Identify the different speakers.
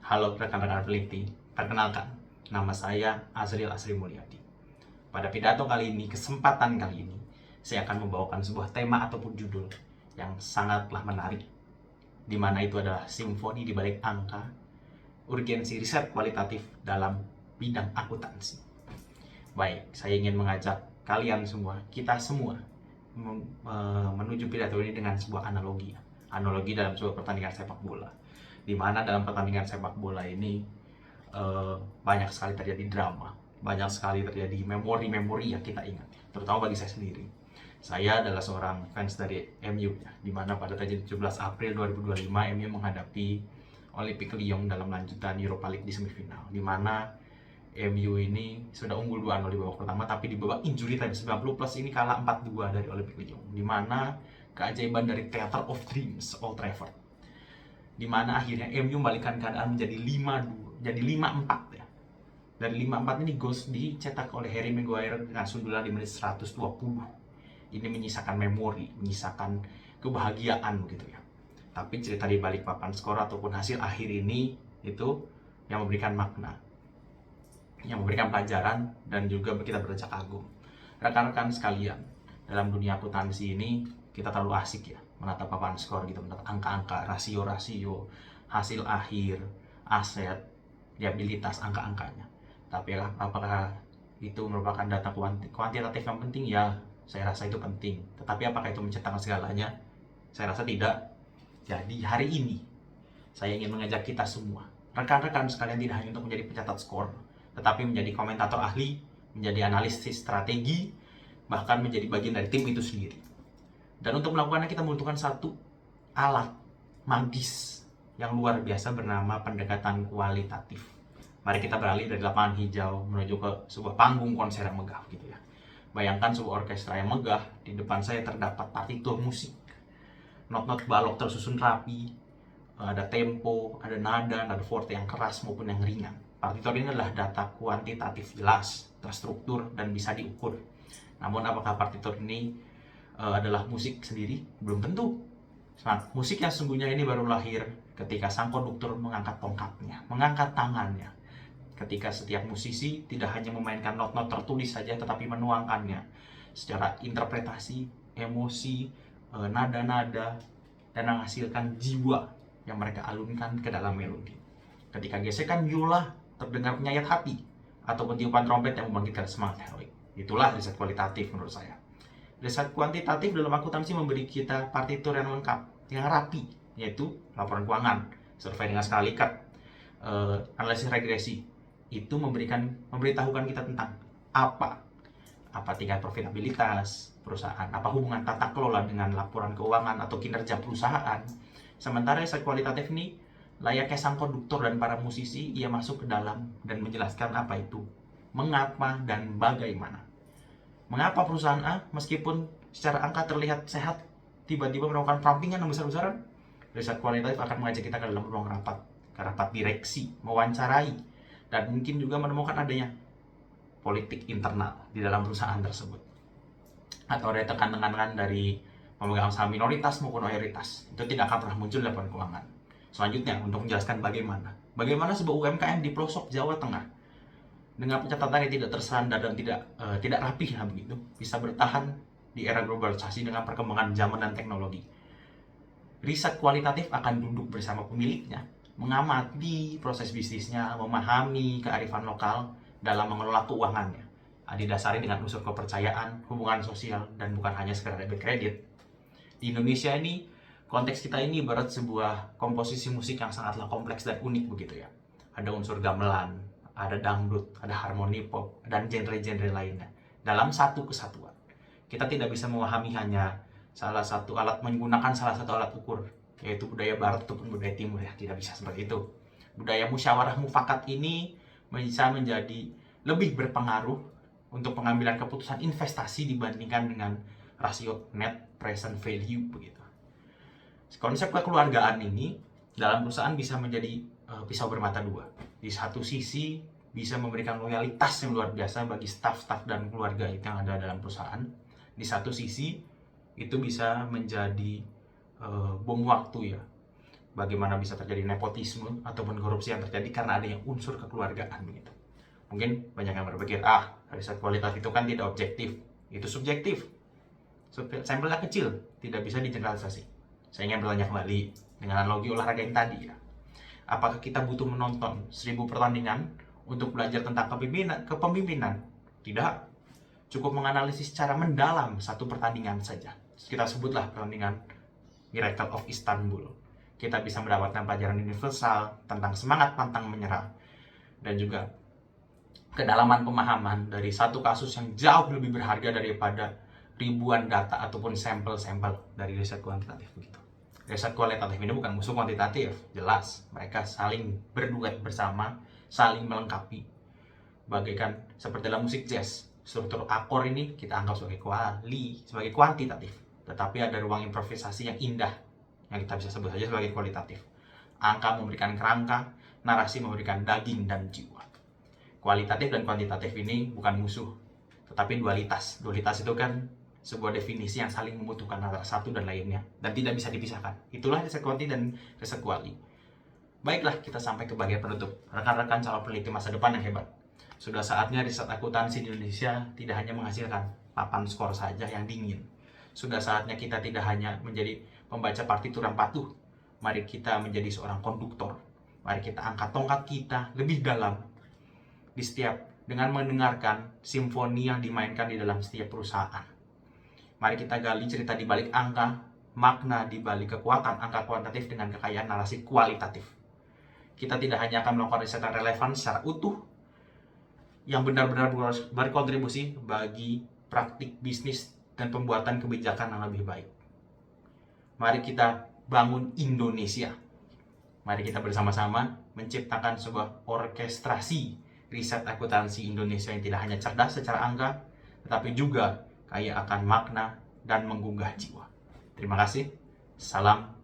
Speaker 1: Halo rekan-rekan peneliti, perkenalkan, nama saya Azril Asri Mulyadi. Pada pidato kali ini, kesempatan kali ini, saya akan membawakan sebuah tema ataupun judul yang sangatlah menarik, di mana itu adalah simfoni di balik angka, urgensi riset kualitatif dalam bidang akuntansi. Baik, saya ingin mengajak kalian semua, kita semua, menuju pidato ini dengan sebuah analogi. Analogi dalam sebuah pertandingan sepak bola, di mana dalam pertandingan sepak bola ini banyak sekali terjadi drama, banyak sekali terjadi memori-memori yang kita ingat, terutama bagi saya sendiri. Saya adalah seorang fans dari MU, ya, di mana pada tanggal 17 April 2025 MU menghadapi Olympique Lyon dalam lanjutan Europa League di semifinal, di mana MU ini sudah unggul 2-0 di babak pertama, tapi di babak injury time 90 plus ini kalah 4-2 dari Olympique Lyon, di mana keajaiban dari Theater of Dreams, Old Trafford, di mana akhirnya MU membalikkan keadaan menjadi 5-2, jadi 5-4 ya. Dari 5-4 ini goals dicetak oleh Harry Maguire dengan sundulan di menit 120. Ini menyisakan memori, menyisakan kebahagiaan begitu ya. Tapi cerita di balik papan skor ataupun hasil akhir ini itu yang memberikan makna, yang memberikan pelajaran, dan juga kita berdecak kagum. Rekan-rekan sekalian, dalam dunia akuntansi ini kita terlalu asik ya menatap papan skor gitu, menatap angka-angka, rasio-rasio, hasil akhir, aset, liabilitas, angka-angkanya. Tapi apakah itu merupakan data kuantitatif yang penting? Ya, saya rasa itu penting. Tetapi apakah itu mencetakkan segalanya? Saya rasa tidak. Jadi hari ini saya ingin mengajak kita semua, rekan-rekan sekalian, tidak hanya untuk menjadi pencatat skor, tetapi menjadi komentator ahli, menjadi analisis strategi, bahkan menjadi bagian dari tim itu sendiri. Dan untuk melakukannya kita membutuhkan satu alat magis yang luar biasa bernama pendekatan kualitatif. Mari kita beralih dari lapangan hijau menuju ke sebuah panggung konser yang megah gitu ya. Bayangkan sebuah orkestra yang megah, di depan saya terdapat partitur musik. Not-not balok tersusun rapi, ada tempo, ada nada forte yang keras maupun yang ringan. Partitur ini adalah data kuantitatif jelas, terstruktur, dan bisa diukur. Namun apakah partitur ini adalah musik sendiri? Belum tentu. Musik yang sesungguhnya ini baru lahir ketika sang konduktor mengangkat tongkatnya, mengangkat tangannya. Ketika setiap musisi tidak hanya memainkan not-not tertulis saja, tetapi menuangkannya secara interpretasi, emosi, nada-nada, dan menghasilkan jiwa yang mereka alunkan ke dalam melodi. Ketika gesekan biola terdengar penyayat hati, ataupun tiupan trompet yang membangkitkan semangat heroik. Itulah riset kualitatif menurut saya. Riset kuantitatif dalam akuntansi memberi kita partitur yang lengkap, yang rapi, yaitu laporan keuangan, survei dengan skala Likert, analisis regresi. Itu memberitahukan kita tentang apa tingkat profitabilitas perusahaan, apa hubungan tata kelola dengan laporan keuangan atau kinerja perusahaan. Sementara riset kualitatif ini layaknya sang konduktor dan para musisi, ia masuk ke dalam dan menjelaskan apa itu, mengapa, dan bagaimana. Mengapa perusahaan A, meskipun secara angka terlihat sehat, tiba-tiba melakukan perampingan yang besar-besaran? Riset kualitatif akan mengajak kita ke dalam ruang rapat, ke rapat direksi, mewawancarai, dan mungkin juga menemukan adanya politik internal di dalam perusahaan tersebut, atau ada tekanan-tekanan dari pemegang saham minoritas maupun mayoritas. Itu tidak akan pernah muncul dalam keuangan. Selanjutnya, untuk menjelaskan bagaimana sebuah UMKM di pelosok Jawa Tengah dengan pencatatan yang tidak tersandar dan tidak rapih begitu, bisa bertahan di era globalisasi dengan perkembangan zaman dan teknologi. Riset kualitatif akan duduk bersama pemiliknya, mengamati proses bisnisnya, memahami kearifan lokal dalam mengelola keuangannya, didasari dengan unsur kepercayaan, hubungan sosial, dan bukan hanya sekedar debit kredit. Di Indonesia ini, konteks kita ini ibarat sebuah komposisi musik yang sangatlah kompleks dan unik begitu ya. Ada unsur gamelan, ada dangdut, ada harmoni pop, dan genre-genre lainnya dalam satu kesatuan. Kita tidak bisa memahami hanya menggunakan salah satu alat ukur, yaitu budaya barat ataupun budaya timur ya. Tidak bisa seperti itu. Budaya musyawarah mufakat ini bisa menjadi lebih berpengaruh untuk pengambilan keputusan investasi dibandingkan dengan rasio net present value begitu. Konsep kekeluargaan ini dalam perusahaan bisa menjadi pisau bermata dua. Di satu sisi bisa memberikan loyalitas yang luar biasa bagi staf-staf dan keluarga yang ada dalam perusahaan. Di satu sisi itu bisa menjadi bom waktu ya, bagaimana bisa terjadi nepotisme ataupun korupsi yang terjadi karena adanya unsur kekeluargaan begitu. Mungkin banyak yang berpikir, riset kualitatif itu kan tidak objektif, itu subjektif. Sampelnya kecil, tidak bisa digeneralisasi. Saya ingin bertanya kembali dengan analogi olahraga yang tadi ya. Apakah kita butuh menonton 1000 pertandingan untuk belajar tentang kepemimpinan? Tidak. Cukup menganalisis secara mendalam satu pertandingan saja. Kita sebutlah pertandingan Miracle of Istanbul. Kita bisa mendapatkan pelajaran universal tentang semangat pantang menyerah dan juga kedalaman pemahaman dari satu kasus yang jauh lebih berharga daripada ribuan data ataupun sampel-sampel dari riset kuantitatif begitu. Riset kualitatif ini bukan musuh kuantitatif, jelas. Mereka saling berduet bersama, saling melengkapi. Bagaikan seperti dalam musik jazz, struktur akor ini kita anggap sebagai sebagai kuantitatif. Tetapi ada ruang improvisasi yang indah, yang kita bisa sebut saja sebagai kualitatif. Angka memberikan kerangka, narasi memberikan daging dan jiwa. Kualitatif dan kuantitatif ini bukan musuh, tetapi dualitas. Dualitas itu kan sebuah definisi yang saling membutuhkan antara satu dan lainnya, dan tidak bisa dipisahkan. Itulah riset kuanti dan riset kuali. Baiklah, kita sampai ke bagian penutup. Rekan-rekan calon peneliti masa depan yang hebat. Sudah saatnya riset akuntansi di Indonesia tidak hanya menghasilkan papan skor saja yang dingin. Sudah saatnya kita tidak hanya menjadi pembaca partitur yang patuh. Mari kita menjadi seorang konduktor. Mari kita angkat tongkat kita lebih dalam dengan mendengarkan simfoni yang dimainkan di dalam setiap perusahaan. Mari kita gali cerita di balik angka, makna di balik kekuatan angka kuantitatif dengan kekayaan narasi kualitatif. Kita tidak hanya akan melakukan riset yang relevan secara utuh, yang benar-benar berkontribusi bagi praktik bisnis dan pembuatan kebijakan yang lebih baik. Mari kita bangun Indonesia. Mari kita bersama-sama menciptakan sebuah orkestrasi riset akuntansi Indonesia yang tidak hanya cerdas secara angka, tetapi juga kaya akan makna dan menggugah jiwa. Terima kasih. Salam